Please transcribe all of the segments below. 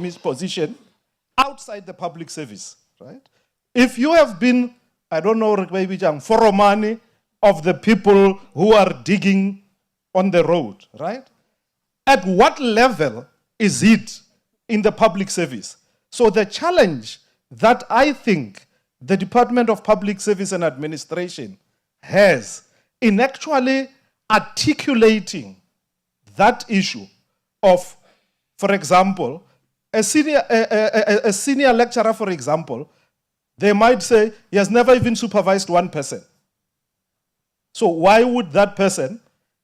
his position outside the public service, right? If you have been, I don't know, maybe foromani of the people who are digging on the road, right? At what level is it in the public service? So the challenge that I think the Department of Public Service and Administration has in actually articulating that issue of, for example, a senior lecturer, for example, they might say he has never even supervised one person. So why would that person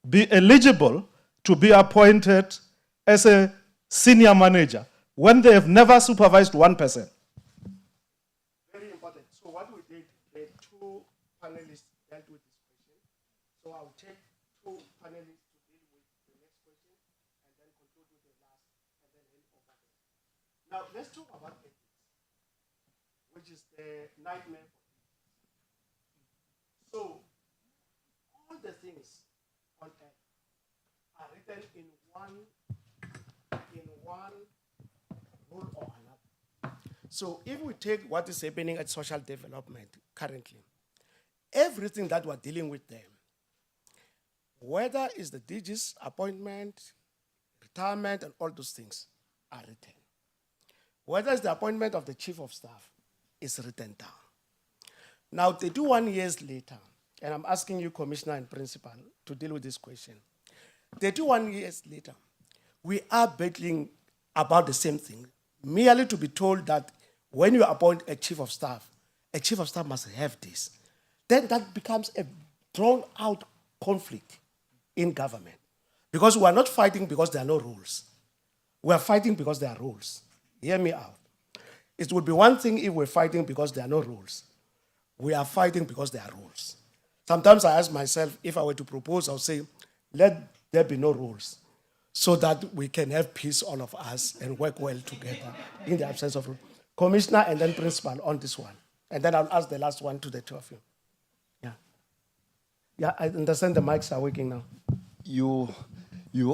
be eligible to be appointed as a senior manager when they have never supervised one person? Very important. So what we did, the two panelists dealt with this question. So I'll take two panelists to deal with the next question and then conclude with the last and then hand over them. Now let's talk about ethics, which is the nightmare for people. So all the things on earth are written in one rule or another. So if we take what is happening at social development currently, everything that we're dealing with them, whether it's the DG's appointment, retirement, and all those things are written. Whether it's the appointment of the chief of staff is written down. Now, 31 years later, and I'm asking you, Commissioner and Principal, to deal with this question. 31 years later, we are battling about the same thing, merely to be told that when you appoint a chief of staff must have this. Then that becomes a drawn-out conflict in government. Because we are not fighting because there are no rules. We are fighting because there are rules. Hear me out. It would be one thing if we're fighting because there are no rules. We are fighting because there are rules. Sometimes I ask myself, if I were to propose, I'll say, let there be no rules, so that we can have peace, all of us, and work well together in the absence of rules. Commissioner and then Principal on this one. And then I'll ask the last one to the two of you. Yeah. Yeah, I understand the mics are working now. You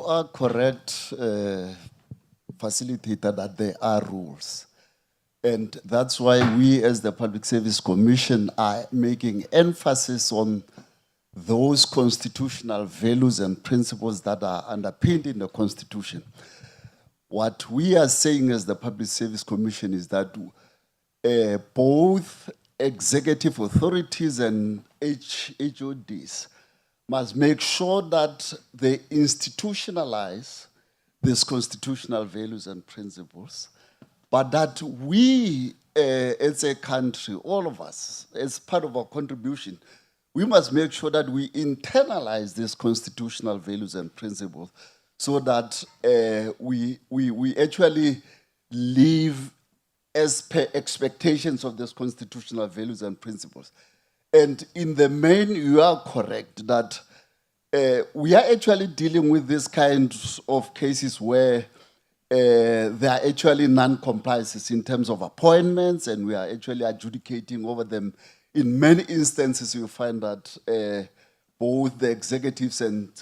are correct, facilitator, that there are rules. And that's why we as the Public Service Commission are making emphasis on those constitutional values and principles that are underpinned in the Constitution. What we are saying as the Public Service Commission is that both executive authorities and HODs must make sure that they institutionalize these constitutional values and principles, but that we, as a country, all of us, as part of our contribution, we must make sure that we internalize these constitutional values and principles so that we actually live as per expectations of these constitutional values and principles. And in the main, you are correct that we are actually dealing with this kind of cases where there are actually non-compliances in terms of appointments, and we are actually adjudicating over them. In many instances, you find that both the executives and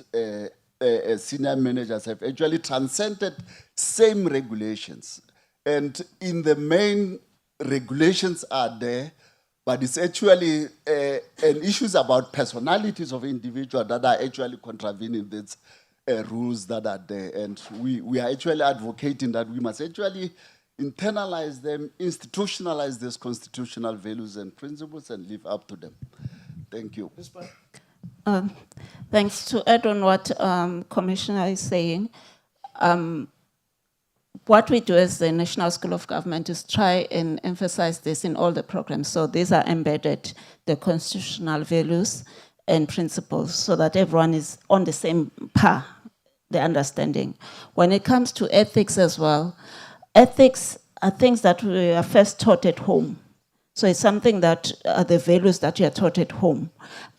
senior managers have actually transcended same regulations. And in the main, regulations are there, but it's actually an issues about personalities of individuals that are actually contravening these rules that are there. And we are actually advocating that we must actually internalize them, institutionalize these constitutional values and principles, and live up to them. Thank you. Thanks. To add on what Commissioner is saying, what we do as the National School of Government is try and emphasize this in all the programs. So these are embedded, the constitutional values and principles, so that everyone is on the same par, the understanding. When it comes to ethics as well, ethics are things that we are first taught at home. So it's something that are the values that you are taught at home.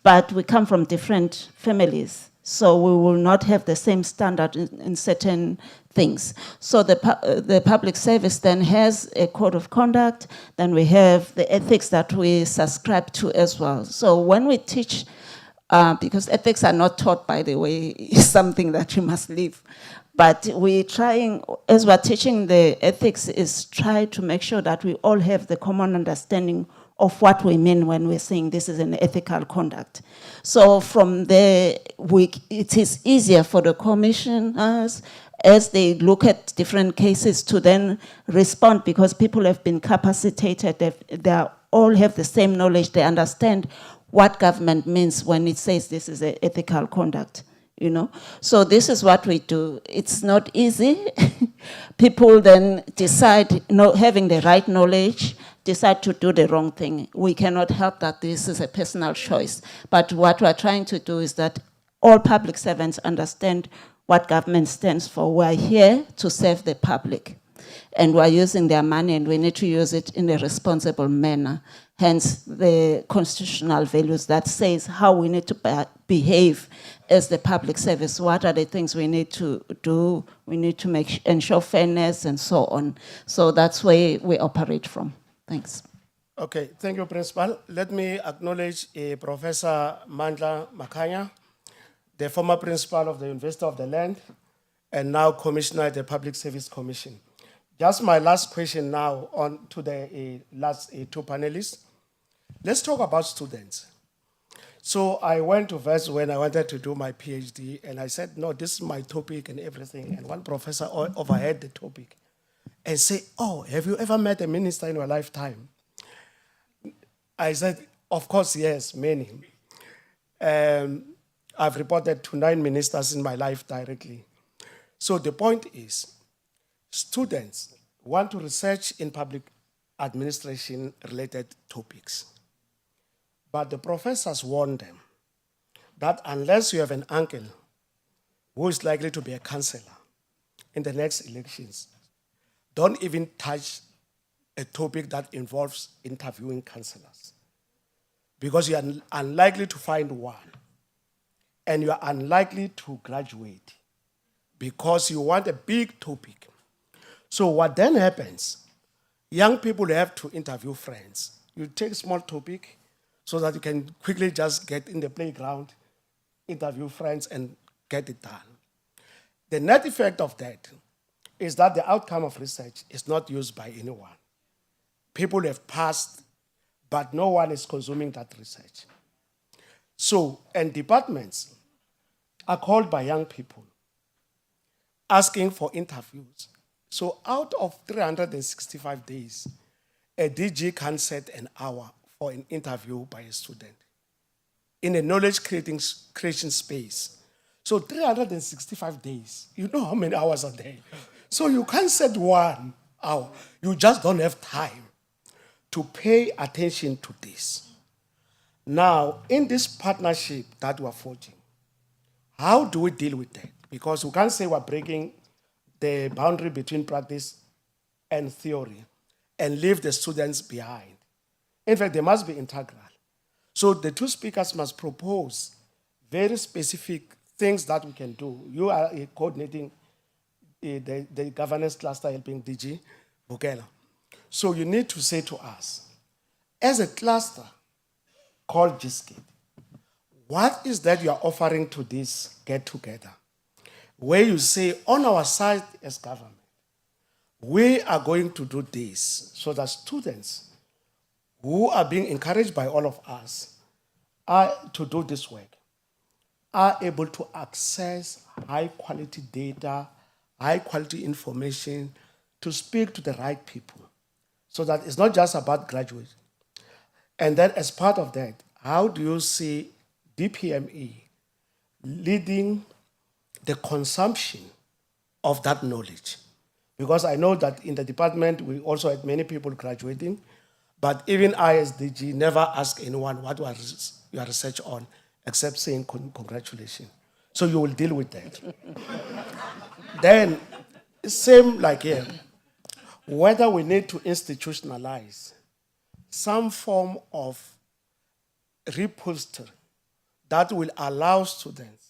But we come from different families, so we will not have the same standard in certain things. So the public service then has a code of conduct, then we have the ethics that we subscribe to as well. So when we teach, because ethics are not taught, by the way, is something that you must live. But we're trying, as we're teaching the ethics, is try to make sure that we all have the common understanding of what we mean when we're saying this is an ethical conduct. So from there, it is easier for the commissioners as they look at different cases to then respond, because people have been capacitated, they all have the same knowledge, they understand what government means when it says this is an ethical conduct. You know, so this is what we do. It's not easy. People then decide, having the right knowledge, decide to do the wrong thing. We cannot help that. This is a personal choice. But what we're trying to do is that all public servants understand what government stands for. We're here to serve the public. And we're using their money, and we need to use it in a responsible manner. Hence the constitutional values that says how we need to behave as the public service. What are the things we need to do? We need to ensure fairness and so on. So that's where we operate from. Thanks. Okay, thank you, Principal. Let me acknowledge Professor Mandla Makanya, the former principal of the University of the Land, and now Commissioner at the Public Service Commission. Just my last question now on to the last two panelists. Let's talk about students. So I went to VES when I wanted to do my PhD, and I said, no, this is my topic and everything. And one professor overheard the topic and said, oh, have you ever met a minister in your lifetime? I said, of course, yes, many. I've reported to 9 ministers in my life directly. So the point is, students want to research in public administration related topics. But the professors warn them that unless you have an uncle who is likely to be a councillor in the next elections, don't even touch a topic that involves interviewing councillors. Because you are unlikely to find one. And you are unlikely to graduate because you want a big topic. So what then happens, young people have to interview friends. You take a small topic so that you can quickly just get in the playground, interview friends, and get it done. The net effect of that is that the outcome of research is not used by anyone. People have passed, but no one is consuming that research. So, and departments are called by young people, asking for interviews. So out of 365 days, a DG can set an hour for an interview by a student in a knowledge creation space. So 365 days, you know how many hours a day. So you can't set 1 hour. You just don't have time to pay attention to this. Now, in this partnership that we're forging, how do we deal with that? Because we can't say we're breaking the boundary between practice and theory and leave the students behind. In fact, they must be integral. So the two speakers must propose very specific things that we can do. You are coordinating the governance cluster helping DG Bukela. So you need to say to us, as a cluster called GSKID, what is that you are offering to this get-together? Where you say, on our side as government, we are going to do this so that students who are being encouraged by all of us are to do this work, are able to access high-quality data, high-quality information to speak to the right people so that it's not just about graduates. And then as part of that, how do you see DPME leading the consumption of that knowledge? Because I know that in the department, we also had many people graduating, but even I as DG never ask anyone what was your research on, except saying congratulations. So you will deal with that. Then, same like here, whether we need to institutionalize some form of repository that will allow students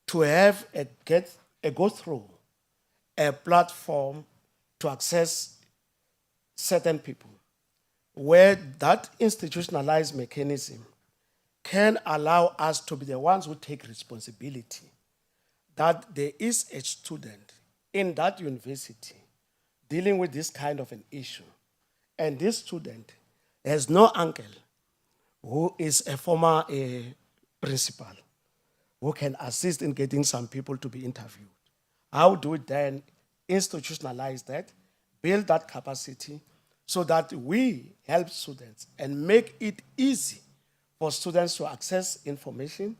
to have a go-through, a platform to access certain people, where that institutionalized mechanism can allow us to be the ones who take responsibility that there is a student in that university dealing with this kind of an issue, and this student has no uncle who is a former principal who can assist in getting some people to be interviewed. How do we then institutionalize that, build that capacity so that we help students and make it easy for students to access information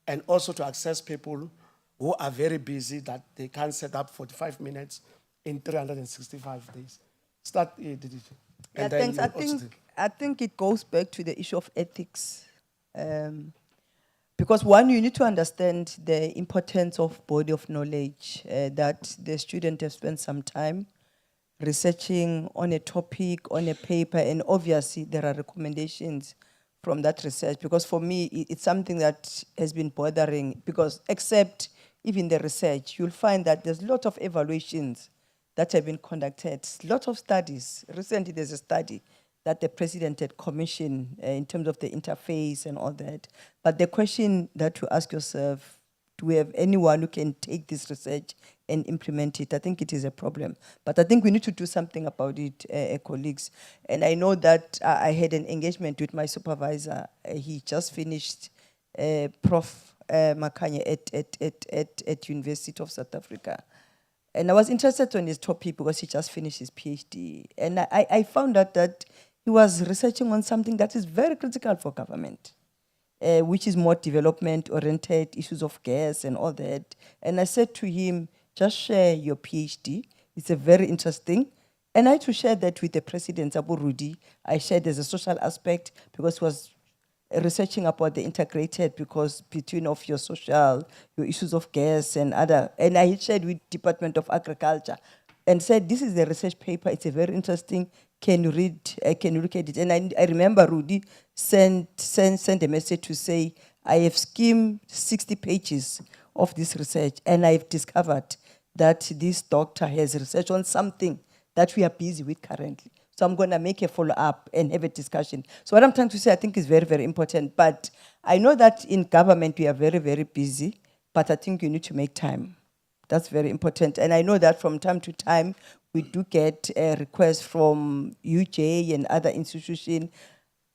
and also to access people who are very busy that they can't set up 45 minutes in 365 days. Start, Didi. Yeah, And then thanks. you also I think it goes back to the issue of ethics. Because one, you need to understand the importance of body of knowledge, that the student has spent some time researching on a topic, on a paper, and obviously there are recommendations from that research. Because for me, it's something that has been bothering, because except even the research, you'll find that there's a lot of evaluations that have been conducted, a lot of studies. Recently, there's a study that the president had commissioned in terms of the interface and all that. But the question that you ask yourself, do we have anyone who can take this research and implement it? I think it is a problem. But I think we need to do something about it, colleagues. And I know that I had an engagement with my supervisor. He just finished Prof. Makanye at University of South Africa. And I was interested on his topic because he just finished his PhD. And I found out that he was researching on something that is very critical for government, which is more development-oriented, issues of gas and all that. And I said to him, just share your PhD. It's a very interesting. And I had to share that with the president, Abu Rudi. I shared there's a social aspect because he was researching about the integrated, because between of your social, your issues of gas and other. And I shared with Department of Agriculture and said, this is the research paper. It's a very interesting. Can you read, can you look at it? And I remember Rudy sent a message to say, I have skimmed 60 pages of this research and I've discovered that this doctor has researched on something that we are busy with currently. So I'm going to make a follow-up and have a discussion. So what I'm trying to say, I think is very, very important. But I know that in government, we are very, very busy, but I think you need to make time. That's very important. And I know that from time to time, we do get requests from UJ and other institutions.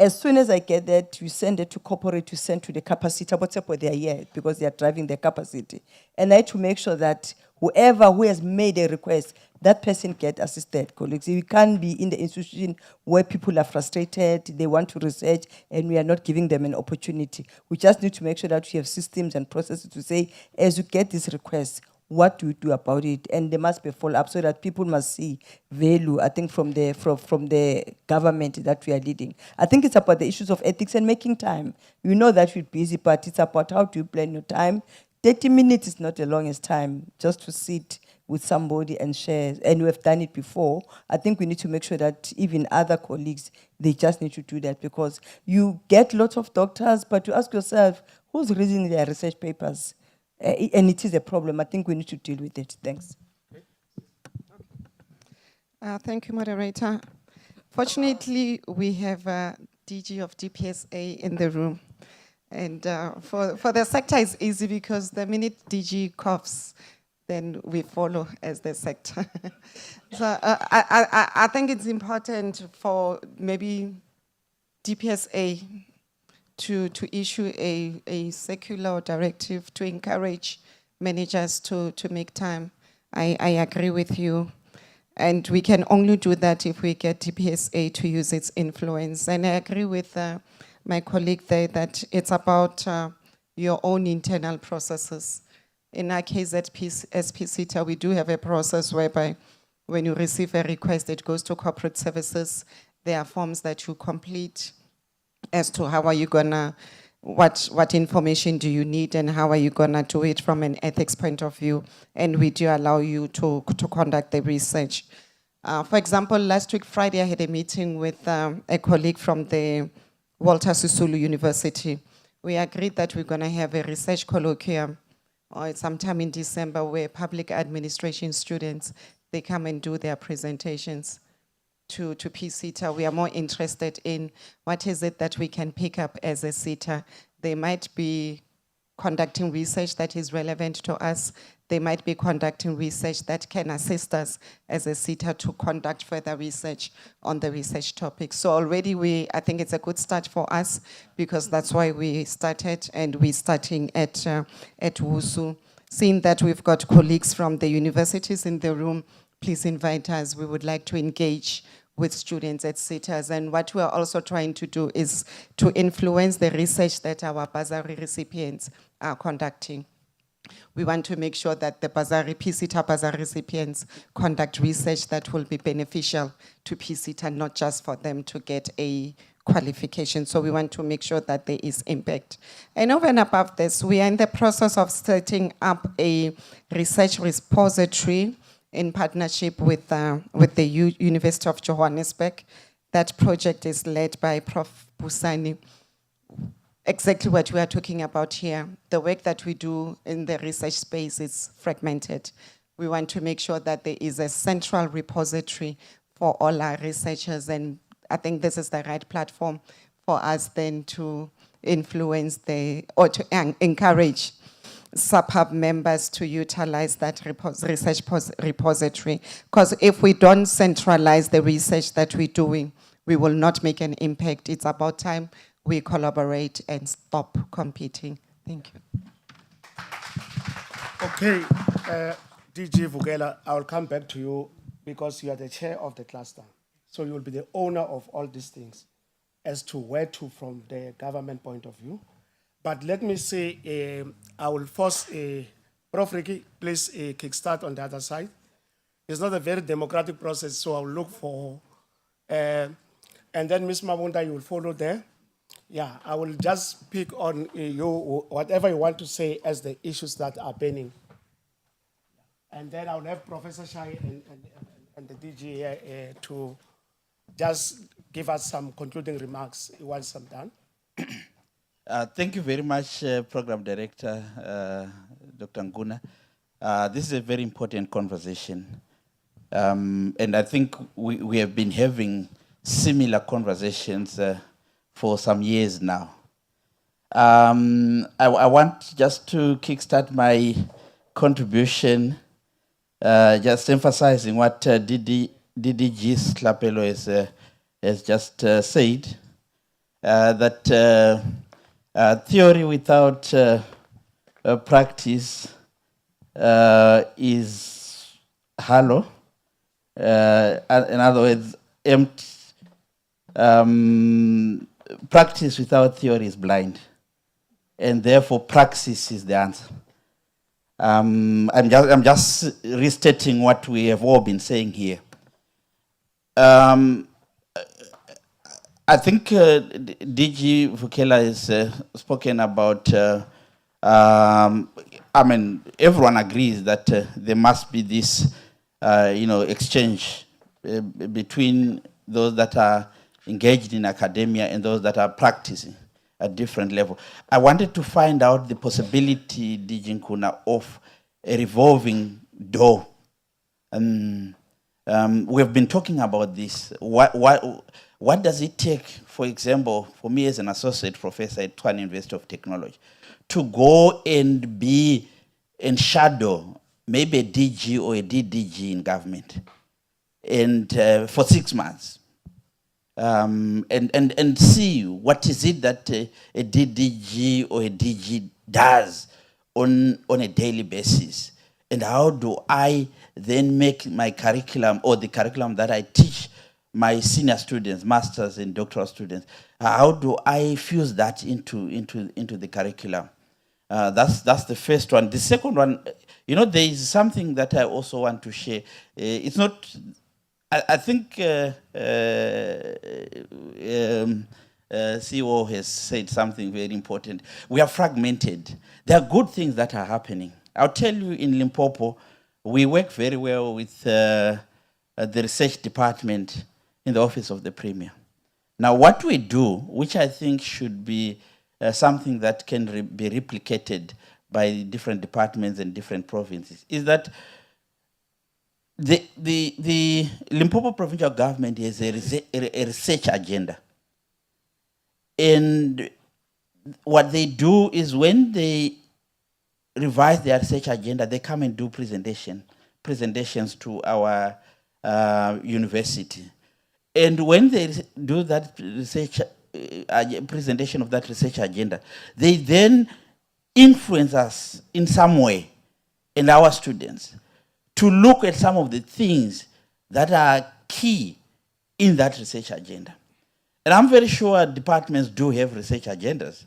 As soon as I get that, you send it to corporate, you send to the capacity, whatever they are here, because they are driving their capacity. And I have to make sure that whoever who has made a request, that person get assisted, colleagues. We can't be in the institution where people are frustrated, they want to research, and we are not giving them an opportunity. We just need to make sure that we have systems and processes to say, as you get this request, what do we do about it? And there must be a follow-up so that people must see value, I think, from the government that we are leading. I think it's about the issues of ethics and making time. You know that we're busy, but it's about how do you plan your time. 30 minutes is not the longest time just to sit with somebody and share, and we have done it before. I think we need to make sure that even other colleagues, they just need to do that, because you get lots of doctors, but you ask yourself, who's reading their research papers? And it is a problem. I think we need to deal with it. Thanks. Thank you, moderator. Fortunately, we have DG of DPSA in the room. And for the sector, it's easy because the minute DG coughs, then we follow as the sector. So I think it's important for maybe DPSA to issue a circular directive to encourage managers to make time. I agree with you. And we can only do that if we get DPSA to use its influence. And I agree with my colleague there that it's about your own internal processes. In our case at SPCTA, we do have a process whereby when you receive a request, it goes to corporate services. There are forms that you complete as to how are you gonna, what information do you need and how are you gonna do it from an ethics point of view. And we do allow you to conduct the research. For example, last week, Friday, I had a meeting with a colleague from the Walter Sisulu University. We agreed that we're gonna have a research colloquium sometime in December where public administration students, they come and do their presentations to PCTA. We are more interested in what is it that we can pick up as a CETA. There might be conducting research that is relevant to us. They might be conducting research that can assist us as a SETA to conduct further research on the research topic. So already I think it's a good start for us, because that's why we started, and we're starting at WUSU. Seeing that we've got colleagues from the universities in the room, please invite us. We would like to engage with students at SETAs. And what we are also trying to do is to influence the research that our bursary recipients are conducting. We want to make sure that the PSETA bursary recipients conduct research that will be beneficial to PSETA, not just for them to get a qualification. So we want to make sure that there is impact. And over and above this, we are in the process of setting up a research repository in partnership with the University of Johannesburg. That project is led by Prof. Busani. Exactly what we are talking about here. The work that we do in the research space is fragmented. We want to make sure that there is a central repository for all our researchers, and I think this is the right platform for us then to influence or to encourage SAAPAM members to utilize that research repository. Because if we don't centralize the research that we're doing, we will not make an impact. It's about time we collaborate and stop competing. Thank you. Okay, DG Vukela, I will come back to you because you are the chair of the cluster. So you will be the owner of all these things as to where to from the government point of view. But let me say, I will force Prof. Ricky, please kickstart on the other side. It's not a very democratic process, so I'll look for, and then Ms. Mabunda, you will follow there. Yeah, I will just pick on you, whatever you want to say as the issues that are burning. And then I'll have Professor Shai and the DG here to just give us some concluding remarks once I'm done. Thank you very much, Program Director, Dr. Nguna. This is a very important conversation. And I think we have been having similar conversations for some years now. I want just to kickstart my contribution, just emphasizing what DDG Slapelo has just said, that theory without practice is hollow. In other words, empty. Practice without theory is blind, and therefore praxis is the answer. I'm just restating what we have all been saying here. I think DG Vukela has spoken about, I mean, everyone agrees that there must be this, exchange between those that are engaged in academia and those that are practicing at different level. I wanted to find out the possibility, DG Nkuna, of a revolving door. We have been talking about this. What does it take, for example, for me as an associate professor at Tshwane University of Technology, to go and be in shadow, maybe a DG or a DDG in government, and for 6 months, and see what is it that a DDG or a DG does on a daily basis, and how do I then make my curriculum or the curriculum that I teach my senior students, masters and doctoral students, how do I fuse that into the curriculum? That's the first one. The second one, there is something that I also want to share. It's not, I think CEO has said something very important. We are fragmented. There are good things that are happening. I'll tell you, in Limpopo, we work very well with the research department in the office of the Premier. Now, what we do, which I think should be something that can be replicated by different departments and different provinces, is that the Limpopo provincial government has a research agenda. And what they do is when they revise their research agenda, they come and do presentations to our university. And when they do that research presentation of that research agenda, they then influence us in some way, and our students, to look at some of the things that are key in that research agenda. And I'm very sure departments do have research agendas.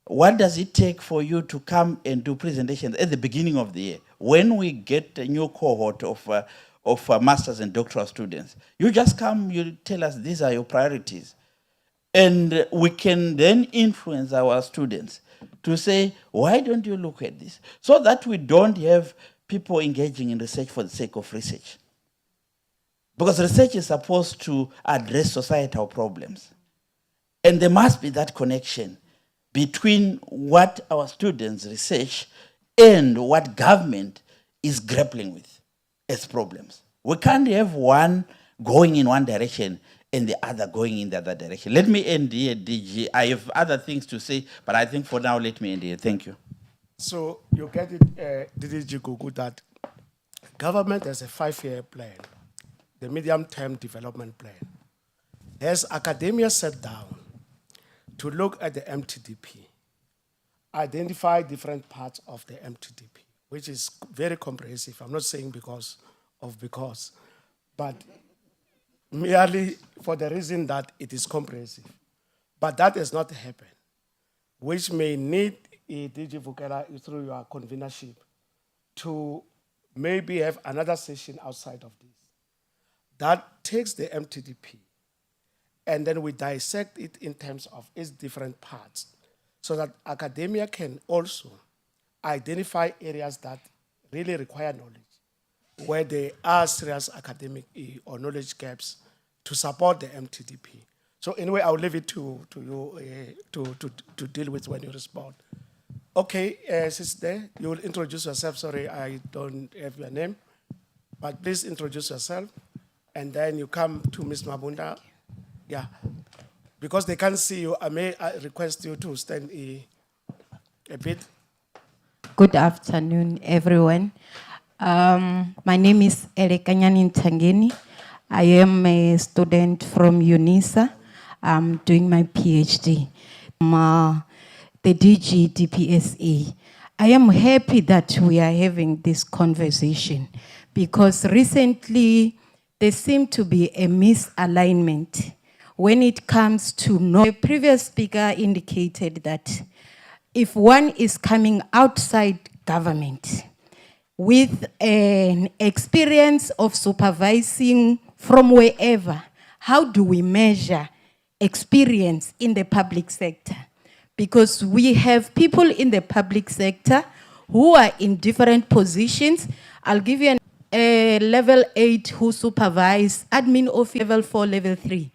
What does it take for you to come and do presentations at the beginning of the year? When we get a new cohort of masters and doctoral students, you just come, you tell us these are your priorities. And we can then influence our students to say, why don't you look at this? So that we don't have people engaging in research for the sake of research. Because research is supposed to address societal problems. And there must be that connection between what our students research and what government is grappling with as problems. We can't have one going in one direction and the other going in the other direction. Let me end here, DG. I have other things to say, but I think for now, let me end here. Thank you. So you get it, DDG Gugu, that government has a 5-year plan, the medium-term development plan. Has academia sat down to look at the MTDP, identify different parts of the MTDP, which is very comprehensive. I'm not saying because, but merely for the reason that it is comprehensive. But that has not happened, which may need DG Vukela through your convenership to maybe have another session outside of this that takes the MTDP and then we dissect it in terms of its different parts so that academia can also identify areas that really require knowledge, where there are serious academic or knowledge gaps to support the MTDP. So anyway, I'll leave it to you to deal with when you respond. Okay, sister, you will introduce yourself. Sorry, I don't have your name, but please introduce yourself. And then you come to Ms. Mabunda. Yeah, because they can't see you, I may request you to stand a bit. Good afternoon, everyone. My name is Elekanyani Ntangeni. I am a student from UNISA. I'm doing my PhD. The DG DPSA. I am happy that we are having this conversation because recently there seemed to be a misalignment when it comes to the previous speaker indicated that if one is coming outside government with an experience of supervising from wherever, how do we measure experience in the public sector? Because we have people in the public sector who are in different positions. I'll give you a level 8 who supervise admin of level 4, level 3.